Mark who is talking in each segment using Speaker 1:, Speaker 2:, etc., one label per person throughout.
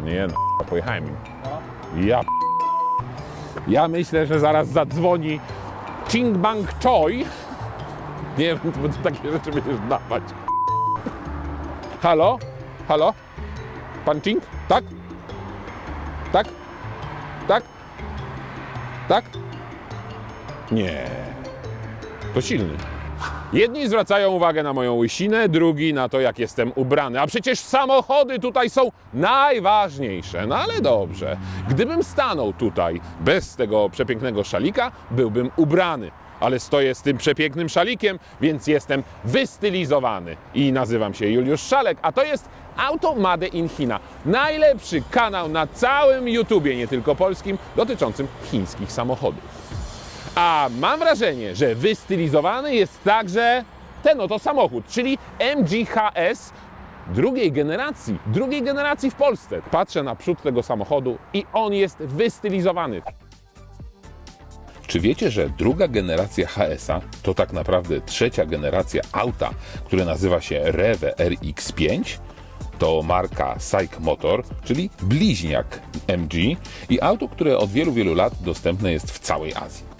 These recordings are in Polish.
Speaker 1: Nie no, pojechałem im. Ja myślę, że zaraz zadzwoni Ching Bang Choi. Nie wiem, bo ty takie rzeczy będziesz dawać. Halo? Halo? Pan Ching? Tak? Tak? Tak? Tak? Nie. To silny. Jedni zwracają uwagę na moją łysinę, drugi na to, jak jestem ubrany. A przecież samochody tutaj są najważniejsze. No ale dobrze. Gdybym stanął tutaj bez tego przepięknego szalika, byłbym ubrany. Ale stoję z tym przepięknym szalikiem, więc jestem wystylizowany. I nazywam się Juliusz Szalek, a to jest Auto Made in China. Najlepszy kanał na całym YouTubie, nie tylko polskim, dotyczącym chińskich samochodów. A mam wrażenie, że wystylizowany jest także ten oto samochód, czyli MG HS drugiej generacji w Polsce. Patrzę na przód tego samochodu i on jest wystylizowany. Czy wiecie, że druga generacja HS-a to tak naprawdę trzecia generacja auta, które nazywa się REWE RX5? To marka SAIC Motor, czyli bliźniak MG i auto, które od wielu lat dostępne jest w całej Azji.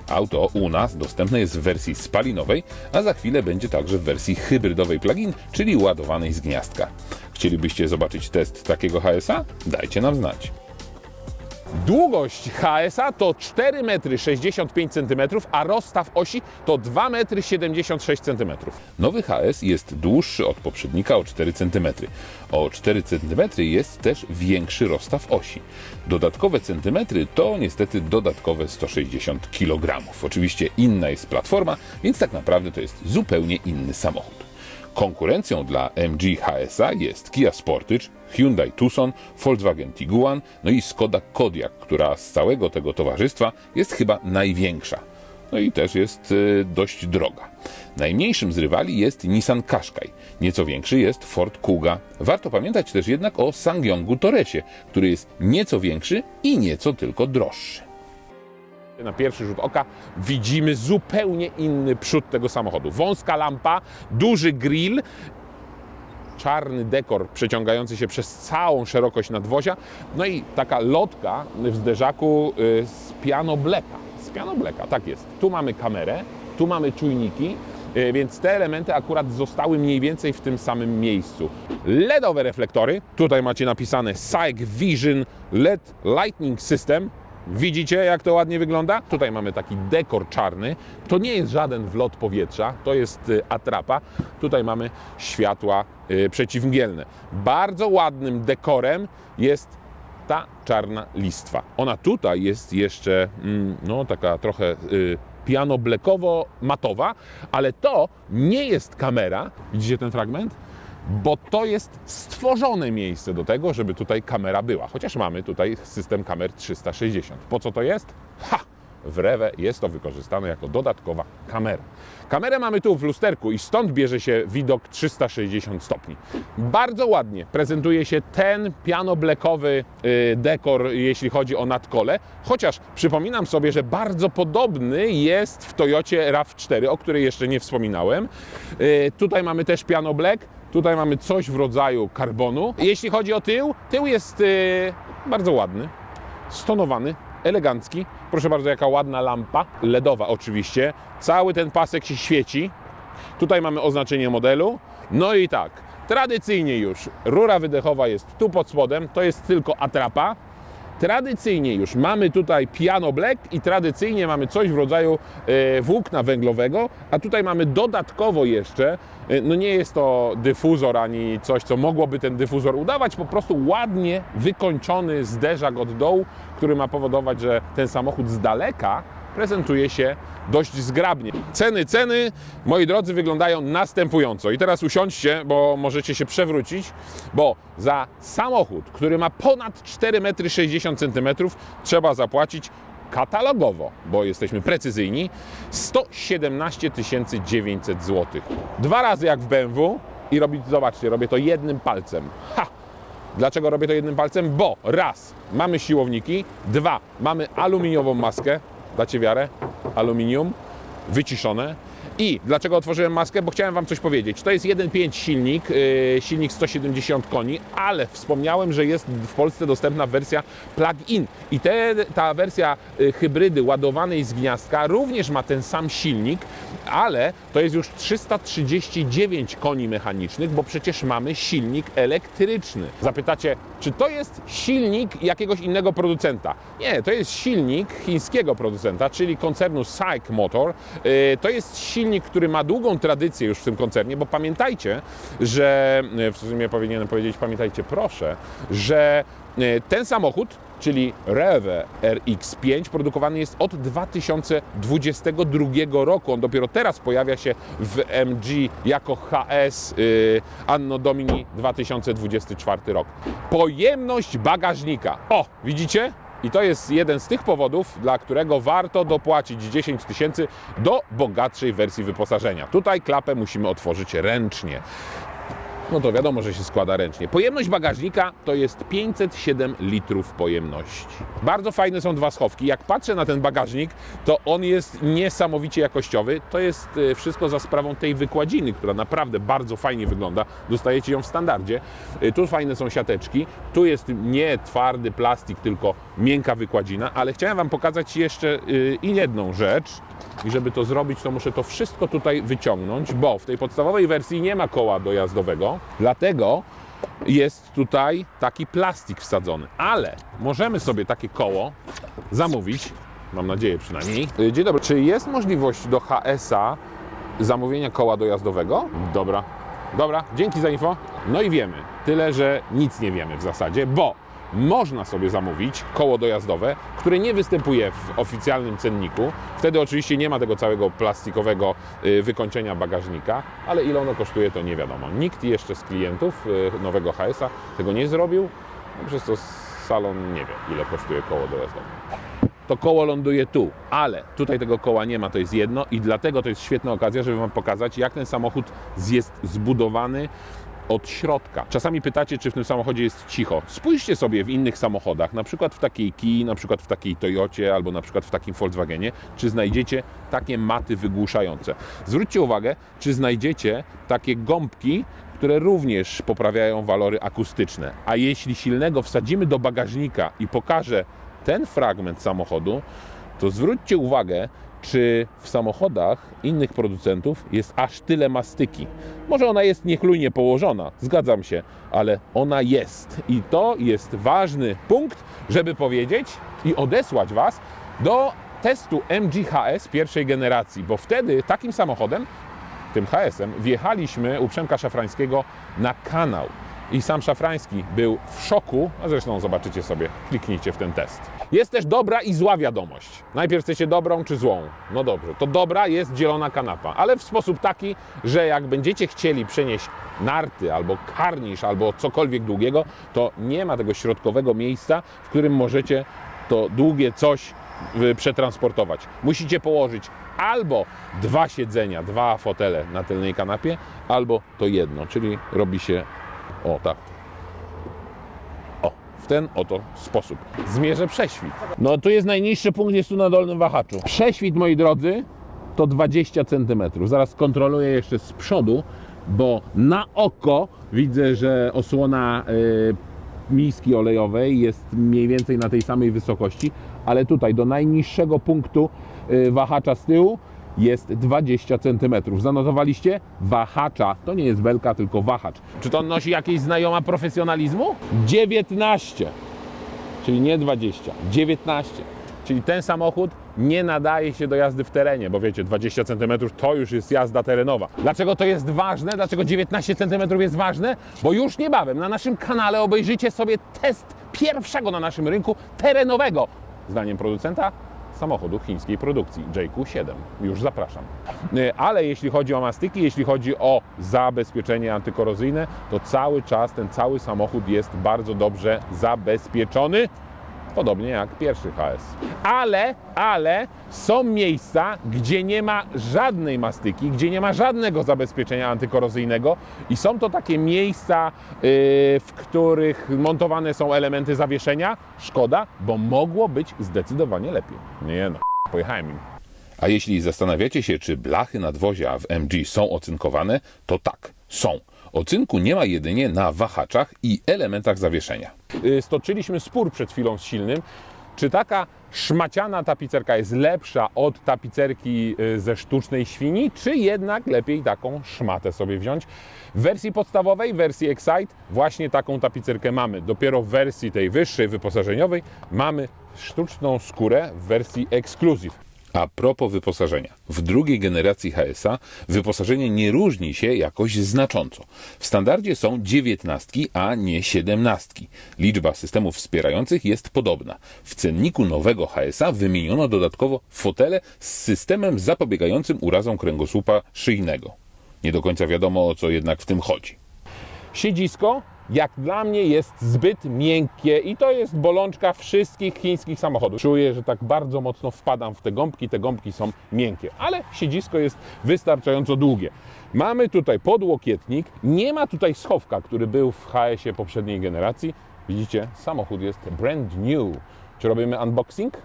Speaker 1: Auto u nas dostępne jest w wersji spalinowej, a za chwilę będzie także w wersji hybrydowej plug-in, czyli ładowanej z gniazdka. Chcielibyście zobaczyć test takiego HS-a? Dajcie nam znać. Długość HS-a to 4,65 m, a rozstaw osi to 2,76 m. Nowy HS jest dłuższy od poprzednika o 4 cm. O 4 cm jest też większy rozstaw osi. Dodatkowe centymetry to niestety dodatkowe 160 kg. Oczywiście inna jest platforma, więc tak naprawdę to jest zupełnie inny samochód. Konkurencją dla MG HS-a jest Kia Sportage, Hyundai Tucson, Volkswagen Tiguan, no i Skoda Kodiaq, która z całego tego towarzystwa jest chyba największa. No i też jest dość droga. Najmniejszym z rywali jest Nissan Qashqai, nieco większy jest Ford Kuga. Warto pamiętać też jednak o SsangYongu Toresie, który jest nieco większy i nieco tylko droższy. Na pierwszy rzut oka widzimy zupełnie inny przód tego samochodu. Wąska lampa, duży grill, czarny dekor przeciągający się przez całą szerokość nadwozia, no i taka lotka w zderzaku z piano blacka, tak jest. Tu mamy kamerę, tu mamy czujniki, więc te elementy akurat zostały mniej więcej w tym samym miejscu. LEDowe reflektory, tutaj macie napisane SAIC Vision LED Lighting System. Widzicie, jak to ładnie wygląda? Tutaj mamy taki dekor czarny. To nie jest żaden wlot powietrza, to jest atrapa. Tutaj mamy światła przeciwmgielne. Bardzo ładnym dekorem jest ta czarna listwa. Ona tutaj jest jeszcze no, taka trochę piano blackowo-matowa, ale to nie jest kamera. Widzicie ten fragment? Bo to jest stworzone miejsce do tego, żeby tutaj kamera była. Chociaż mamy tutaj system kamer 360. Po co to jest? W REWE jest to wykorzystane jako dodatkowa kamera. Kamerę mamy tu w lusterku i stąd bierze się widok 360 stopni. Bardzo ładnie prezentuje się ten piano-blackowy dekor, jeśli chodzi o nadkole. Chociaż przypominam sobie, że bardzo podobny jest w Toyocie RAV4, o której jeszcze nie wspominałem. Tutaj mamy też piano black. Tutaj mamy coś w rodzaju karbonu. Jeśli chodzi o tył, tył jest bardzo ładny, stonowany, elegancki. Proszę bardzo, jaka ładna lampa, LEDowa oczywiście. Cały ten pasek się świeci. Tutaj mamy oznaczenie modelu. No i tak, tradycyjnie już rura wydechowa jest tu pod spodem, to jest tylko atrapa. Tradycyjnie już mamy tutaj piano black i tradycyjnie mamy coś w rodzaju włókna węglowego, a tutaj mamy dodatkowo jeszcze, no nie jest to dyfuzor ani coś, co mogłoby ten dyfuzor udawać, po prostu ładnie wykończony zderzak od dołu, który ma powodować, że ten samochód z daleka prezentuje się dość zgrabnie. Ceny, moi drodzy, wyglądają następująco. I teraz usiądźcie, bo możecie się przewrócić, bo za samochód, który ma ponad 4,60 m, trzeba zapłacić katalogowo, bo jesteśmy precyzyjni, 117 900 zł. 2 razy jak w BMW i zobaczcie, robię to jednym palcem. Dlaczego robię to jednym palcem? Bo raz, mamy siłowniki, 2, mamy aluminiową maskę, dacie wiarę, aluminium, wyciszone. I dlaczego otworzyłem maskę? Bo chciałem Wam coś powiedzieć. To jest 1.5 silnik, silnik 170 koni, ale wspomniałem, że jest w Polsce dostępna wersja plug-in. I ta wersja hybrydy ładowanej z gniazdka również ma ten sam silnik, ale to jest już 339 koni mechanicznych, bo przecież mamy silnik elektryczny. Zapytacie, czy to jest silnik jakiegoś innego producenta? Nie, to jest silnik chińskiego producenta, czyli koncernu SAIC Motor. To jest silnik, który ma długą tradycję już w tym koncernie, bo pamiętajcie, że, w sumie powinienem powiedzieć, pamiętajcie proszę, że ten samochód, czyli Rewe RX5, produkowany jest od 2022 roku. On dopiero teraz pojawia się w MG jako HS Anno Domini 2024 rok. Pojemność bagażnika. O, widzicie? I to jest jeden z tych powodów, dla którego warto dopłacić 10 000 do bogatszej wersji wyposażenia. Tutaj klapę musimy otworzyć ręcznie. No to wiadomo, że się składa ręcznie. Pojemność bagażnika to jest 507 litrów pojemności. Bardzo fajne są dwa schowki. Jak patrzę na ten bagażnik, to on jest niesamowicie jakościowy. To jest wszystko za sprawą tej wykładziny, która naprawdę bardzo fajnie wygląda. Dostajecie ją w standardzie. Tu fajne są siateczki. Tu jest nie twardy plastik, tylko miękka wykładzina. Ale chciałem Wam pokazać jeszcze i jedną rzecz. I żeby to zrobić, to muszę to wszystko tutaj wyciągnąć, bo w tej podstawowej wersji nie ma koła dojazdowego, dlatego jest tutaj taki plastik wsadzony. Ale możemy sobie takie koło zamówić, mam nadzieję przynajmniej. Dzień dobry, czy jest możliwość do HS-a zamówienia koła dojazdowego? Dobra, dzięki za info. No i wiemy, tyle, że nic nie wiemy w zasadzie, bo można sobie zamówić koło dojazdowe, które nie występuje w oficjalnym cenniku. Wtedy oczywiście nie ma tego całego plastikowego wykończenia bagażnika, ale ile ono kosztuje, to nie wiadomo. Nikt jeszcze z klientów nowego HS-a tego nie zrobił, przez to salon nie wie, ile kosztuje koło dojazdowe. To koło ląduje tu, ale tutaj tego koła nie ma, to jest jedno i dlatego to jest świetna okazja, żeby Wam pokazać, jak ten samochód jest zbudowany od środka. Czasami pytacie, czy w tym samochodzie jest cicho. Spójrzcie sobie w innych samochodach, na przykład w takiej Kii, na przykład w takiej Toyocie, albo na przykład w takim Volkswagenie, czy znajdziecie takie maty wygłuszające. Zwróćcie uwagę, czy znajdziecie takie gąbki, które również poprawiają walory akustyczne. A jeśli silnego wsadzimy do bagażnika i pokażę ten fragment samochodu, to zwróćcie uwagę, czy w samochodach innych producentów jest aż tyle mastyki. Może ona jest niechlujnie położona, zgadzam się, ale ona jest. I to jest ważny punkt, żeby powiedzieć i odesłać Was do testu MG HS pierwszej generacji, bo wtedy takim samochodem, tym HS-em, wjechaliśmy u Przemka Szafrańskiego na kanał. I sam Szafrański był w szoku, a zresztą zobaczycie sobie, kliknijcie w ten test. Jest też dobra i zła wiadomość. Najpierw chcecie dobrą czy złą? No dobrze, to dobra jest dzielona kanapa, ale w sposób taki, że jak będziecie chcieli przenieść narty, albo karnisz, albo cokolwiek długiego, to nie ma tego środkowego miejsca, w którym możecie to długie coś przetransportować. Musicie położyć albo dwa siedzenia, dwa fotele na tylnej kanapie, albo to jedno, czyli robi się o tak. O, w ten oto sposób. Zmierzę prześwit. No tu jest najniższy punkt, jest tu na dolnym wahaczu. Prześwit, moi drodzy, to 20 cm. Zaraz skontroluję jeszcze z przodu, bo na oko widzę, że osłona miski olejowej jest mniej więcej na tej samej wysokości, ale tutaj do najniższego punktu wahacza z tyłu jest 20 cm. Zanotowaliście? Wahacza. To nie jest belka, tylko wahacz. Czy to nosi jakieś znajoma profesjonalizmu? 19. Czyli nie 20. 19. Czyli ten samochód nie nadaje się do jazdy w terenie, bo wiecie, 20 cm to już jest jazda terenowa. Dlaczego to jest ważne? Dlaczego 19 cm jest ważne? Bo już niebawem na naszym kanale obejrzycie sobie test pierwszego na naszym rynku terenowego, zdaniem producenta, samochodu chińskiej produkcji JQ7. Już zapraszam. Ale jeśli chodzi o mastyki, jeśli chodzi o zabezpieczenie antykorozyjne, to cały czas ten cały samochód jest bardzo dobrze zabezpieczony. Podobnie jak pierwszy HS. Ale są miejsca, gdzie nie ma żadnej mastyki, gdzie nie ma żadnego zabezpieczenia antykorozyjnego i są to takie miejsca, w których montowane są elementy zawieszenia. Szkoda, bo mogło być zdecydowanie lepiej. Nie no, pojechałem im. A jeśli zastanawiacie się, czy blachy nadwozia w MG są ocynkowane, to tak, są. Ocynku nie ma jedynie na wahaczach i elementach zawieszenia. Stoczyliśmy spór przed chwilą z Silnym, czy taka szmaciana tapicerka jest lepsza od tapicerki ze sztucznej świni, czy jednak lepiej taką szmatę sobie wziąć. W wersji podstawowej, w wersji Excite, właśnie taką tapicerkę mamy. Dopiero w wersji tej wyższej, wyposażeniowej mamy sztuczną skórę w wersji Exclusive. A propos wyposażenia. W drugiej generacji HSA wyposażenie nie różni się jakoś znacząco. W standardzie są 19, a nie 17. Liczba systemów wspierających jest podobna. W cenniku nowego HSA wymieniono dodatkowo fotele z systemem zapobiegającym urazom kręgosłupa szyjnego. Nie do końca wiadomo, o co jednak w tym chodzi. Siedzisko, jak dla mnie, jest zbyt miękkie i to jest bolączka wszystkich chińskich samochodów. Czuję, że tak bardzo mocno wpadam w te gąbki są miękkie, ale siedzisko jest wystarczająco długie. Mamy tutaj podłokietnik, nie ma tutaj schowka, który był w HS-ie poprzedniej generacji. Widzicie, samochód jest brand new. Czy robimy unboxing?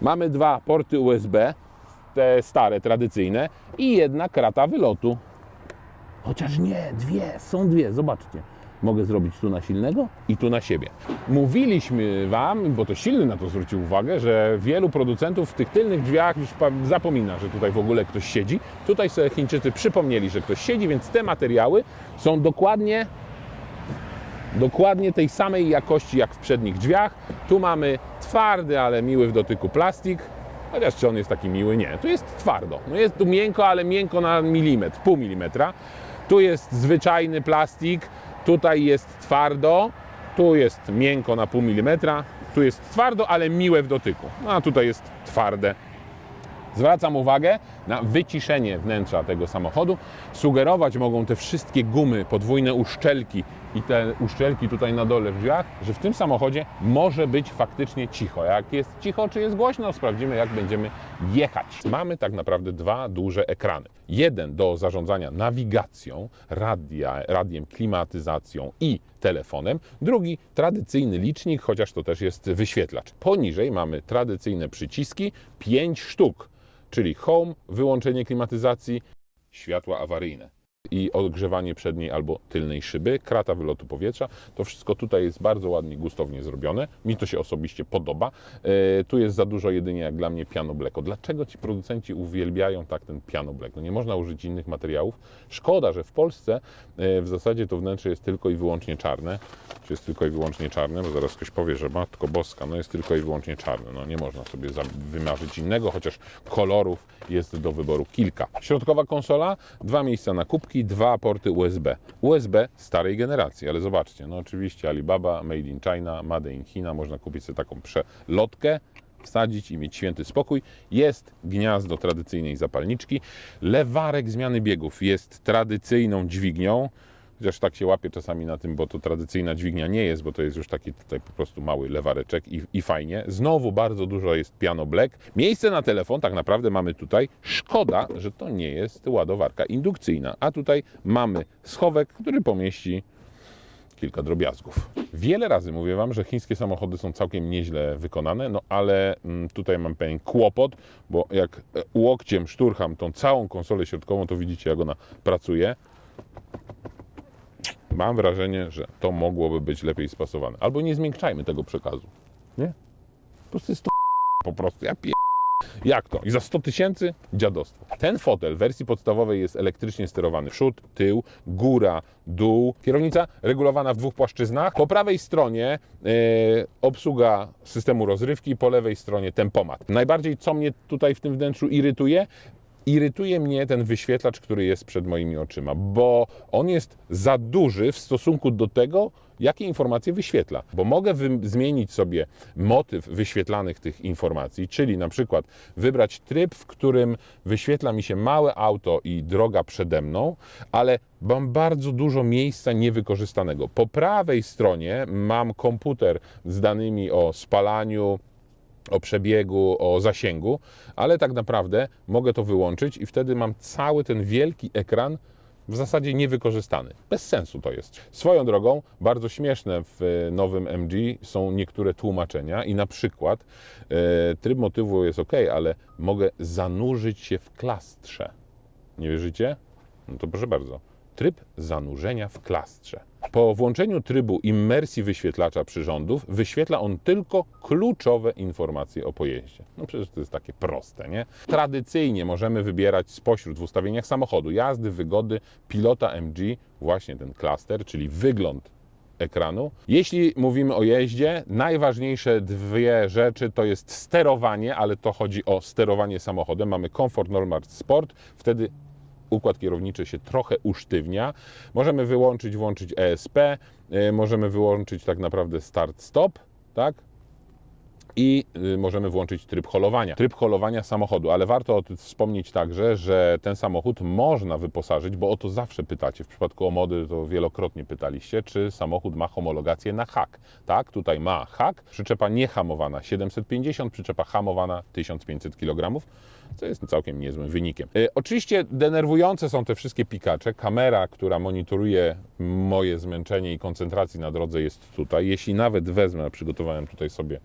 Speaker 1: Mamy dwa porty USB, te stare, tradycyjne, i jedna krata wylotu. Chociaż nie, są dwie, zobaczcie. Mogę zrobić tu na Silnego i tu na siebie. Mówiliśmy Wam, bo to Silny na to zwrócił uwagę, że wielu producentów w tych tylnych drzwiach już zapomina, że tutaj w ogóle ktoś siedzi. Tutaj sobie Chińczycy przypomnieli, że ktoś siedzi, więc te materiały są dokładnie tej samej jakości jak w przednich drzwiach. Tu mamy twardy, ale miły w dotyku plastik. Chociaż czy on jest taki miły? Nie. Tu jest twardo. No jest tu miękko, ale miękko na milimetr, pół milimetra. Tu jest zwyczajny plastik, tutaj jest twardo, tu jest miękko na pół milimetra, tu jest twardo, ale miłe w dotyku. No a tutaj jest twarde. Zwracam uwagę na wyciszenie wnętrza tego samochodu. Sugerować mogą te wszystkie gumy, podwójne uszczelki i te uszczelki tutaj na dole w drzwiach, że w tym samochodzie może być faktycznie cicho. Jak jest cicho, czy jest głośno, sprawdzimy, jak będziemy jechać. Mamy tak naprawdę dwa duże ekrany. Jeden do zarządzania nawigacją, radiem, klimatyzacją i telefonem. Drugi tradycyjny licznik, chociaż to też jest wyświetlacz. Poniżej mamy tradycyjne przyciski, 5 sztuk, czyli home, wyłączenie klimatyzacji, światła awaryjne i odgrzewanie przedniej albo tylnej szyby, krata wylotu powietrza. To wszystko tutaj jest bardzo ładnie, gustownie zrobione. Mi to się osobiście podoba. Tu jest za dużo jedynie, jak dla mnie, piano bleko. Dlaczego ci producenci uwielbiają tak ten piano black? No nie można użyć innych materiałów. Szkoda, że w Polsce w zasadzie to wnętrze jest tylko i wyłącznie czarne. Czy jest tylko i wyłącznie czarne? Bo zaraz ktoś powie, że Matko Boska, no jest tylko i wyłącznie czarne. No nie można sobie wymarzyć innego, chociaż kolorów jest do wyboru kilka. Środkowa konsola, 2 miejsca na kubki, 2 porty USB. USB starej generacji, ale zobaczcie, no oczywiście Alibaba, Made in China, Made in China, można kupić sobie taką przelotkę, wsadzić i mieć święty spokój. Jest gniazdo tradycyjnej zapalniczki. Lewarek zmiany biegów jest tradycyjną dźwignią, chociaż tak się łapię czasami na tym, bo to tradycyjna dźwignia nie jest, bo to jest już taki tutaj po prostu mały lewareczek i fajnie. Znowu bardzo dużo jest piano black. Miejsce na telefon tak naprawdę mamy tutaj. Szkoda, że to nie jest ładowarka indukcyjna, a tutaj mamy schowek, który pomieści kilka drobiazgów. Wiele razy mówię Wam, że chińskie samochody są całkiem nieźle wykonane, no ale tutaj mam pewien kłopot, bo jak łokciem szturcham tą całą konsolę środkową, to widzicie, jak ona pracuje. Mam wrażenie, że to mogłoby być lepiej spasowane. Albo nie zmiękczajmy tego przekazu. Nie? Po prostu jest to po prostu. Jak to? I za 100 000? Dziadostwo. Ten fotel w wersji podstawowej jest elektrycznie sterowany. Przód, tył, góra, dół. Kierownica regulowana w 2 płaszczyznach. Po prawej stronie obsługa systemu rozrywki, po lewej stronie tempomat. Najbardziej, co mnie tutaj w tym wnętrzu irytuje, irytuje mnie ten wyświetlacz, który jest przed moimi oczyma, bo on jest za duży w stosunku do tego, jakie informacje wyświetla. Bo mogę zmienić sobie motyw wyświetlanych tych informacji, czyli na przykład wybrać tryb, w którym wyświetla mi się małe auto i droga przede mną, ale mam bardzo dużo miejsca niewykorzystanego. Po prawej stronie mam komputer z danymi o spalaniu, o przebiegu, o zasięgu, ale tak naprawdę mogę to wyłączyć i wtedy mam cały ten wielki ekran w zasadzie niewykorzystany. Bez sensu to jest. Swoją drogą, bardzo śmieszne w nowym MG są niektóre tłumaczenia i na przykład tryb motywu jest ok, ale mogę zanurzyć się w klastrze. Nie wierzycie? No to proszę bardzo. Tryb zanurzenia w klastrze. Po włączeniu trybu immersji wyświetlacza przyrządów wyświetla on tylko kluczowe informacje o pojeździe. No przecież to jest takie proste, nie? Tradycyjnie możemy wybierać spośród w ustawieniach samochodu, jazdy, wygody, pilota MG właśnie ten klaster, czyli wygląd ekranu. Jeśli mówimy o jeździe, najważniejsze dwie rzeczy to jest sterowanie, ale to chodzi o sterowanie samochodem. Mamy Comfort, Normal, Sport, wtedy układ kierowniczy się trochę usztywnia. Możemy wyłączyć, włączyć ESP, możemy wyłączyć tak naprawdę start-stop, tak? I możemy włączyć tryb holowania. Tryb holowania samochodu, ale warto wspomnieć także, że ten samochód można wyposażyć, bo o to zawsze pytacie. W przypadku Omody to wielokrotnie pytaliście, czy samochód ma homologację na hak. Tak, tutaj ma hak, przyczepa niehamowana 750, przyczepa hamowana 1500 kg, co jest całkiem niezłym wynikiem. Oczywiście denerwujące są te wszystkie pikacze. Kamera, która monitoruje moje zmęczenie i koncentracji na drodze jest tutaj. Jeśli nawet wezmę, przygotowałem tutaj sobie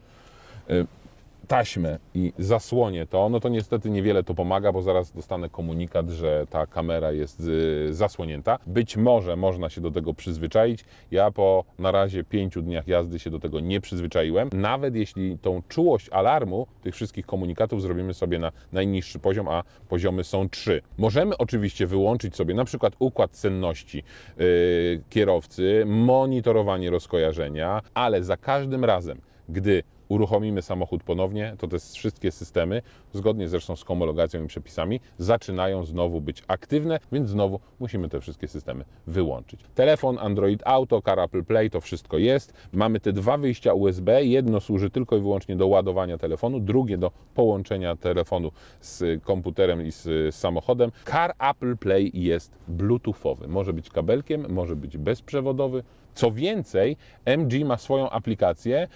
Speaker 1: taśmę i zasłonię to, no to niestety niewiele to pomaga, bo zaraz dostanę komunikat, że ta kamera jest zasłonięta. Być może można się do tego przyzwyczaić. Ja po na razie 5 dniach jazdy się do tego nie przyzwyczaiłem. Nawet jeśli tą czułość alarmu tych wszystkich komunikatów zrobimy sobie na najniższy poziom, a poziomy są 3. Możemy oczywiście wyłączyć sobie na przykład układ senności kierowcy, monitorowanie rozkojarzenia, ale za każdym razem, gdy uruchomimy samochód ponownie, to te wszystkie systemy, zgodnie zresztą z homologacją i przepisami, zaczynają znowu być aktywne, więc znowu musimy te wszystkie systemy wyłączyć. Telefon, Android Auto, Car Apple Play, to wszystko jest. Mamy te dwa wyjścia USB, jedno służy tylko i wyłącznie do ładowania telefonu, drugie do połączenia telefonu z komputerem i z samochodem. Car Apple Play jest bluetoothowy, może być kabelkiem, może być bezprzewodowy. Co więcej, MG ma swoją aplikację,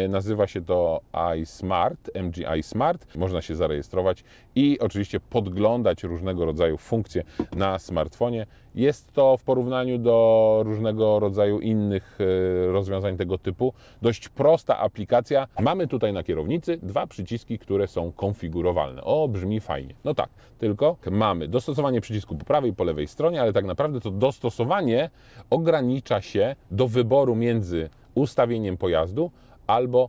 Speaker 1: nazywa się to iSmart, MG iSmart. Można się zarejestrować i oczywiście podglądać różnego rodzaju funkcje na smartfonie. Jest to w porównaniu do różnego rodzaju innych rozwiązań tego typu dość prosta aplikacja. Mamy tutaj na kierownicy dwa przyciski, które są konfigurowalne. O, brzmi fajnie. No tak, tylko mamy dostosowanie przycisku po prawej i po lewej stronie, ale tak naprawdę to dostosowanie ogranicza się do wyboru między ustawieniem pojazdu albo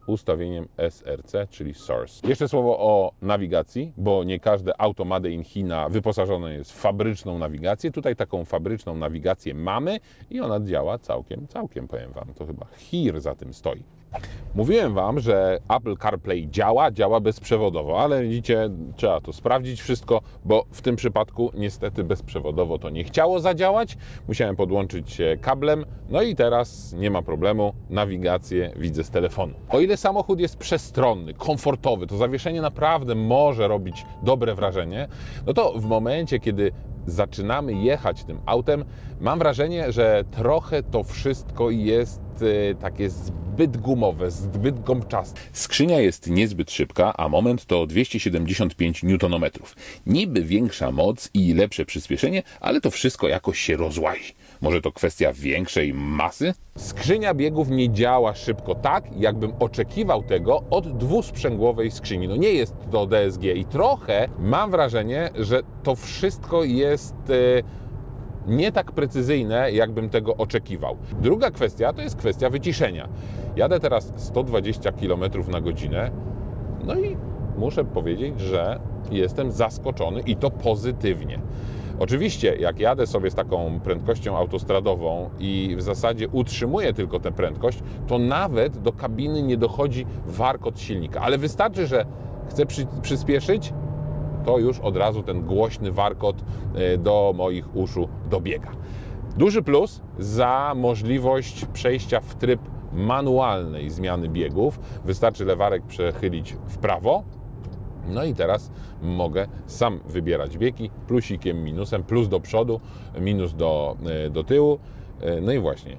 Speaker 1: ustawieniem SRC, czyli Source. Jeszcze słowo o nawigacji, bo nie każde auto Made in China wyposażone jest w fabryczną nawigację. Tutaj taką fabryczną nawigację mamy i ona działa całkiem, powiem Wam. To chyba HERE za tym stoi. Mówiłem Wam, że Apple CarPlay działa bezprzewodowo, ale widzicie, trzeba to sprawdzić wszystko, bo w tym przypadku niestety bezprzewodowo to nie chciało zadziałać. Musiałem podłączyć się kablem, no i teraz nie ma problemu, nawigację widzę z telefonu. O ile samochód jest przestronny, komfortowy, to zawieszenie naprawdę może robić dobre wrażenie, no to w momencie, kiedy zaczynamy jechać tym autem, mam wrażenie, że trochę to wszystko jest takie zbyt gumowe, zbyt gąbczaste. Skrzynia jest niezbyt szybka, a moment to 275 Nm. Niby większa moc i lepsze przyspieszenie, ale to wszystko jakoś się rozłazi. Może to kwestia większej masy? Skrzynia biegów nie działa szybko tak, jakbym oczekiwał tego od dwusprzęgłowej skrzyni. No nie jest to DSG i trochę mam wrażenie, że to wszystko jest nie tak precyzyjne, jakbym tego oczekiwał. Druga kwestia to jest kwestia wyciszenia. Jadę teraz 120 km na godzinę, no i muszę powiedzieć, że jestem zaskoczony i to pozytywnie. Oczywiście, jak jadę sobie z taką prędkością autostradową i w zasadzie utrzymuję tylko tę prędkość, to nawet do kabiny nie dochodzi warkot silnika. Ale wystarczy, że chcę przyspieszyć, to już od razu ten głośny warkot do moich uszu dobiega. Duży plus za możliwość przejścia w tryb manualnej zmiany biegów. Wystarczy lewarek przechylić w prawo. No i teraz mogę sam wybierać biegi, plusikiem, minusem, plus do przodu, minus do tyłu. No i właśnie,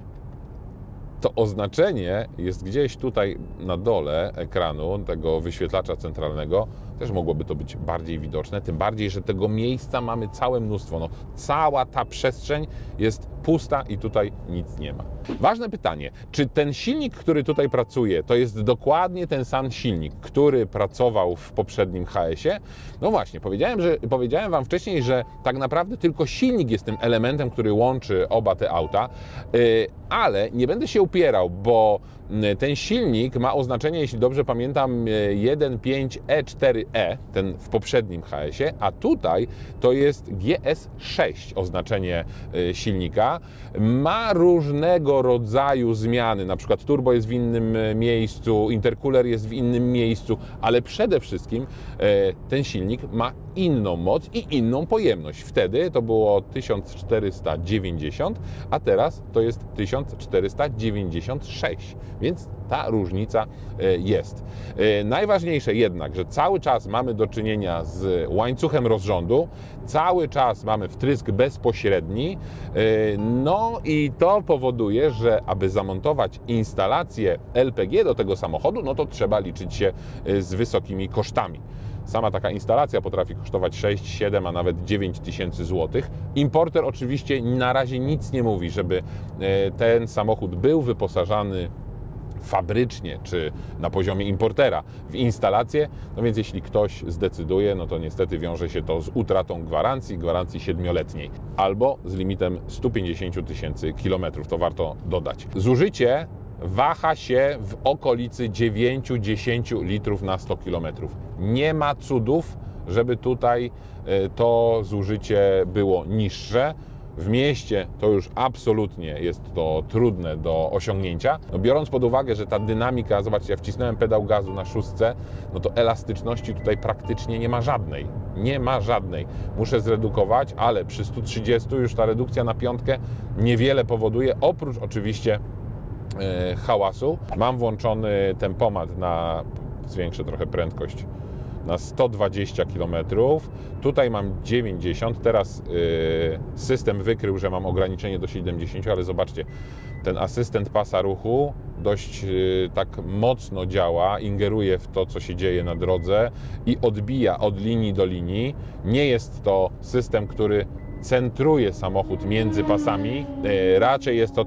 Speaker 1: to oznaczenie jest gdzieś tutaj na dole ekranu tego wyświetlacza centralnego. też mogłoby to być bardziej widoczne, tym bardziej, że tego miejsca mamy całe mnóstwo. No, cała ta przestrzeń jest pusta i tutaj nic nie ma. Ważne pytanie, czy ten silnik, który tutaj pracuje, to jest dokładnie ten sam silnik, który pracował w poprzednim HS-ie? No właśnie, powiedziałem Wam wcześniej, że tak naprawdę tylko silnik jest tym elementem, który łączy oba te auta, ale nie będę się upierał, bo ten silnik ma oznaczenie, jeśli dobrze pamiętam, 1.5E4E, ten w poprzednim HS-ie, a tutaj to jest GS6 oznaczenie silnika. Ma różnego rodzaju zmiany, na przykład turbo jest w innym miejscu, intercooler jest w innym miejscu, ale przede wszystkim ten silnik ma inną moc i inną pojemność. Wtedy to było 1490, a teraz to jest 1496, więc ta różnica jest. Najważniejsze jednak, że cały czas mamy do czynienia z łańcuchem rozrządu, cały czas mamy wtrysk bezpośredni, no i to powoduje, że aby zamontować instalację LPG do tego samochodu, no to trzeba liczyć się z wysokimi kosztami. Sama taka instalacja potrafi kosztować 6, 7, a nawet 9 tysięcy złotych. Importer oczywiście na razie nic nie mówi, żeby ten samochód był wyposażany fabrycznie czy na poziomie importera w instalację, no więc jeśli ktoś zdecyduje, no to niestety wiąże się to z utratą gwarancji 7-letniej albo z limitem 150 tysięcy kilometrów, to warto dodać. Zużycie waha się w okolicy 9-10 litrów na 100 km. Nie ma cudów, żeby tutaj to zużycie było niższe. W mieście to już absolutnie jest to trudne do osiągnięcia. No biorąc pod uwagę, że ta dynamika, zobaczcie, ja wcisnąłem pedał gazu na 6, no to elastyczności tutaj praktycznie nie ma żadnej. Nie ma żadnej. Muszę zredukować, ale przy 130 już ta redukcja na 5 niewiele powoduje, oprócz oczywiście hałasu. Mam włączony tempomat na, zwiększę trochę prędkość, na 120 km. Tutaj mam 90. Teraz system wykrył, że mam ograniczenie do 70, ale zobaczcie, ten asystent pasa ruchu dość tak mocno działa, ingeruje w to, co się dzieje na drodze i odbija od linii do linii. Nie jest to system, który centruje samochód między pasami, raczej jest to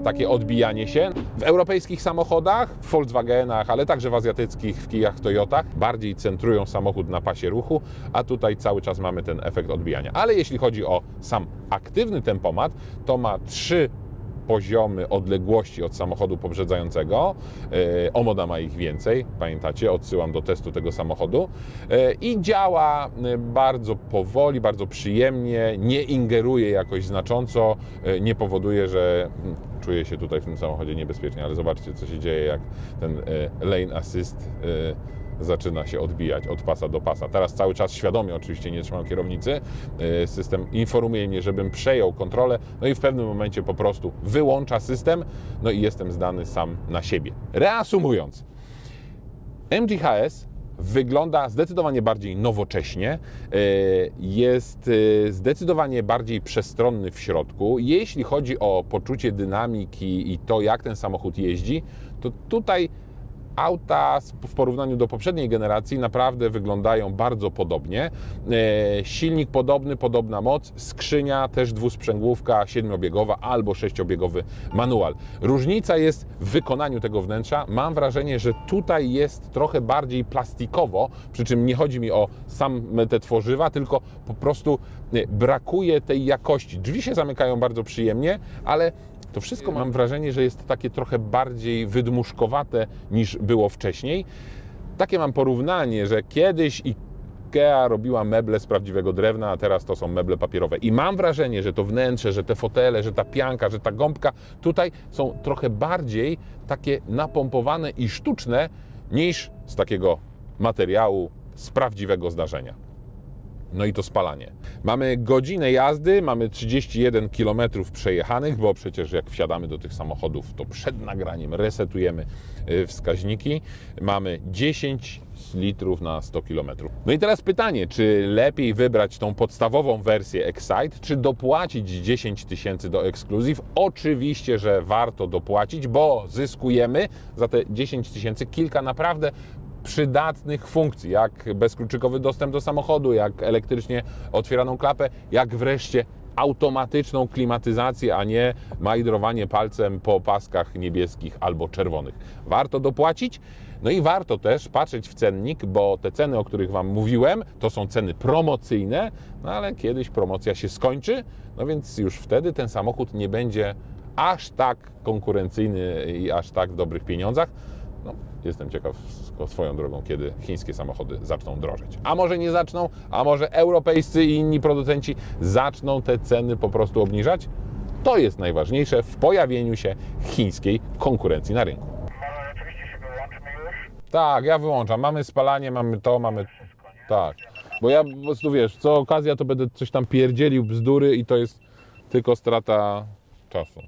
Speaker 1: takie odbijanie się. W europejskich samochodach, w Volkswagenach, ale także w azjatyckich, w Kijach, Toyotach bardziej centrują samochód na pasie ruchu, a tutaj cały czas mamy ten efekt odbijania. Ale jeśli chodzi o sam aktywny tempomat, to ma 3 poziomy odległości od samochodu poprzedzającego. Omoda ma ich więcej, pamiętacie, odsyłam do testu tego samochodu i działa bardzo powoli, bardzo przyjemnie, nie ingeruje jakoś znacząco, nie powoduje, że czuję się tutaj w tym samochodzie niebezpiecznie, ale zobaczcie, co się dzieje, jak ten lane assist zaczyna się odbijać od pasa do pasa. Teraz cały czas świadomie oczywiście nie trzymam kierownicy. System informuje mnie, żebym przejął kontrolę, no i w pewnym momencie po prostu wyłącza system, no i jestem zdany sam na siebie. Reasumując, MG HS wygląda zdecydowanie bardziej nowocześnie, jest zdecydowanie bardziej przestronny w środku. Jeśli chodzi o poczucie dynamiki i to, jak ten samochód jeździ, to tutaj auta w porównaniu do poprzedniej generacji naprawdę wyglądają bardzo podobnie. Silnik podobny, podobna moc, skrzynia też dwusprzęgłówka, 7-biegowa albo 6-biegowy manual. Różnica jest w wykonaniu tego wnętrza. Mam wrażenie, że tutaj jest trochę bardziej plastikowo, przy czym nie chodzi mi o same te tworzywa, tylko po prostu brakuje tej jakości. Drzwi się zamykają bardzo przyjemnie, ale to wszystko mam wrażenie, że jest takie trochę bardziej wydmuszkowate niż było wcześniej. Takie mam porównanie, że kiedyś IKEA robiła meble z prawdziwego drewna, a teraz to są meble papierowe. I mam wrażenie, że to wnętrze, że te fotele, że ta pianka, że ta gąbka tutaj są trochę bardziej takie napompowane i sztuczne niż z takiego materiału, z prawdziwego zdarzenia. No i to spalanie. Mamy godzinę jazdy, mamy 31 km przejechanych, bo przecież jak wsiadamy do tych samochodów, to przed nagraniem resetujemy wskaźniki. Mamy 10 litrów na 100 km. No i teraz pytanie, czy lepiej wybrać tą podstawową wersję Excite, czy dopłacić 10 tysięcy do Exclusive? Oczywiście, że warto dopłacić, bo zyskujemy za te 10 tysięcy kilka naprawdę przydatnych funkcji, jak bezkluczykowy dostęp do samochodu, jak elektrycznie otwieraną klapę, jak wreszcie automatyczną klimatyzację, a nie majdrowanie palcem po paskach niebieskich albo czerwonych. Warto dopłacić, no i warto też patrzeć w cennik, bo te ceny, o których Wam mówiłem, to są ceny promocyjne, no ale kiedyś promocja się skończy, no więc już wtedy ten samochód nie będzie aż tak konkurencyjny i aż tak w dobrych pieniądzach. No, jestem ciekaw swoją drogą, kiedy chińskie samochody zaczną drożeć. A może nie zaczną, a może europejscy i inni producenci zaczną te ceny po prostu obniżać? To jest najważniejsze w pojawieniu się chińskiej konkurencji na rynku.
Speaker 2: Oczywiście się wyłączmy już.
Speaker 1: Tak, ja wyłączam. Mamy spalanie, mamy to, mamy... Tak. Bo ja po prostu, wiesz, co okazja to będę coś tam pierdzielił, bzdury i to jest tylko strata czasu.